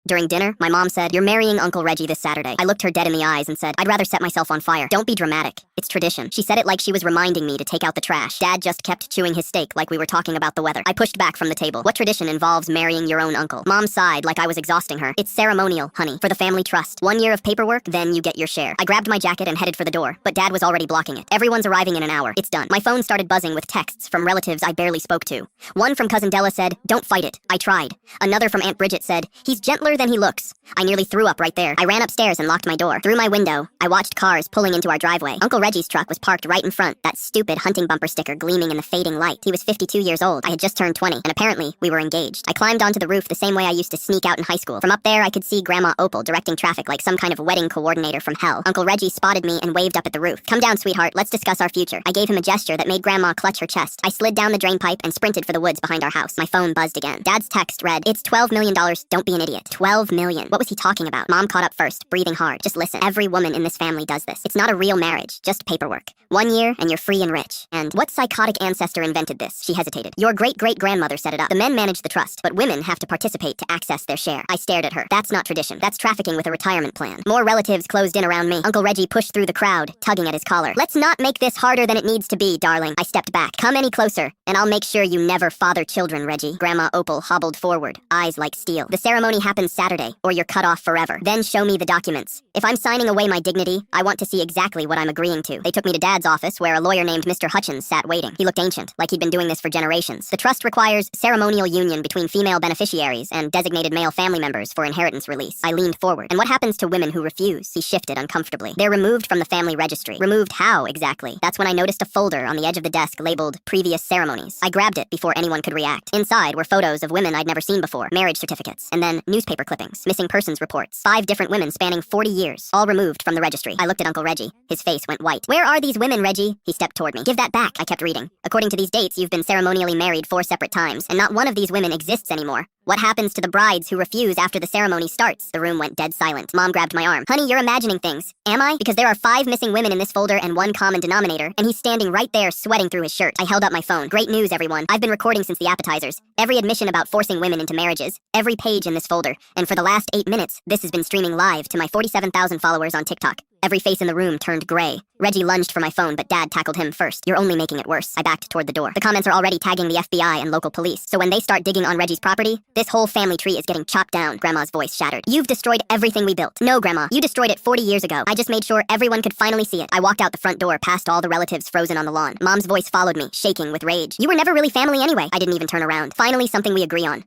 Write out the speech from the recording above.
During dinner, my mom said, "You're marrying Uncle Reggie this Saturday." I looked her dead in the eyes and said, "I'd rather set myself on fire." "Don't be dramatic. It's tradition." She said it like she was reminding me to take out the trash. Dad just kept chewing his steak like we were talking about the weather. I pushed back from the table. "What tradition involves marrying your own uncle?" Mom sighed like I was exhausting her. "It's ceremonial, honey, for the family trust. 1 year of paperwork, then you get your share." I grabbed my jacket and headed for the door, but Dad was already blocking it. "Everyone's arriving in an hour. It's done." My phone started buzzing with texts from relatives I barely spoke to. One from Cousin Della said, "Don't fight it. I tried." Another from Aunt Bridget said, "He's gentler than he looks." I nearly threw up right there. I ran upstairs and locked my door. Through my window, I watched cars pulling into our driveway. Uncle Reggie's truck was parked right in front, that stupid hunting bumper sticker gleaming in the fading light. He was 52 years old. I had just turned 20, and apparently, we were engaged. I climbed onto the roof the same way I used to sneak out in high school. From up there, I could see Grandma Opal directing traffic like some kind of wedding coordinator from hell. Uncle Reggie spotted me and waved up at the roof. "Come down, sweetheart. Let's discuss our future." I gave him a gesture that made Grandma clutch her chest. I slid down the drain pipe and sprinted for the woods behind our house. My phone buzzed again. Dad's text read, "It's $12 million. Don't be an idiot." 12 million. What was he talking about? Mom caught up first, breathing hard. "Just listen. Every woman in this family does this. It's not a real marriage, just paperwork. 1 year and you're free and rich." "And what psychotic ancestor invented this?" She hesitated. "Your great-great-grandmother set it up. The men manage the trust, but women have to participate to access their share." I stared at her. "That's not tradition. That's trafficking with a retirement plan." More relatives closed in around me. Uncle Reggie pushed through the crowd, tugging at his collar. "Let's not make this harder than it needs to be, darling." I stepped back. "Come any closer, and I'll make sure you never father children, Reggie." Grandma Opal hobbled forward, eyes like steel. "The ceremony happens Saturday, or you're cut off forever. Then show me the documents. If I'm signing away my dignity, I want to see exactly what I'm agreeing to." They took me to Dad's office, where a lawyer named Mr. Hutchins sat waiting. He looked ancient, like he'd been doing this for generations. "The trust requires ceremonial union between female beneficiaries and designated male family members for inheritance release." I leaned forward. "And what happens to women who refuse?" He shifted uncomfortably. "They're removed from the family registry." "Removed how, exactly?" That's when I noticed a folder on the edge of the desk labeled Previous Ceremonies. I grabbed it before anyone could react. Inside were photos of women I'd never seen before, marriage certificates, and then newspaper clippings, missing persons reports. 5 different women spanning 40 years, all removed from the registry. I looked at Uncle Reggie. His face went white. "Where are these women, Reggie?" He stepped toward me. "Give that back," I kept reading. "According to these dates, you've been ceremonially married 4 separate times, and not one of these women exists anymore. What happens to the brides who refuse after the ceremony starts?" The room went dead silent. Mom grabbed my arm. "Honey, you're imagining things." "Am I? Because there are 5 missing women in this folder and one common denominator, and he's standing right there sweating through his shirt." I held up my phone. "Great news, everyone. I've been recording since the appetizers. Every admission about forcing women into marriages. Every page in this folder. And for the last 8 minutes, this has been streaming live to my 47,000 followers on TikTok." Every face in the room turned gray. Reggie lunged for my phone, but Dad tackled him first. "You're only making it worse." I backed toward the door. "The comments are already tagging the FBI and local police. So when they start digging on Reggie's property, this whole family tree is getting chopped down." Grandma's voice shattered. "You've destroyed everything we built." "No, Grandma. You destroyed it 40 years ago. I just made sure everyone could finally see it." I walked out the front door past all the relatives frozen on the lawn. Mom's voice followed me, shaking with rage. "You were never really family anyway." I didn't even turn around. "Finally, something we agree on.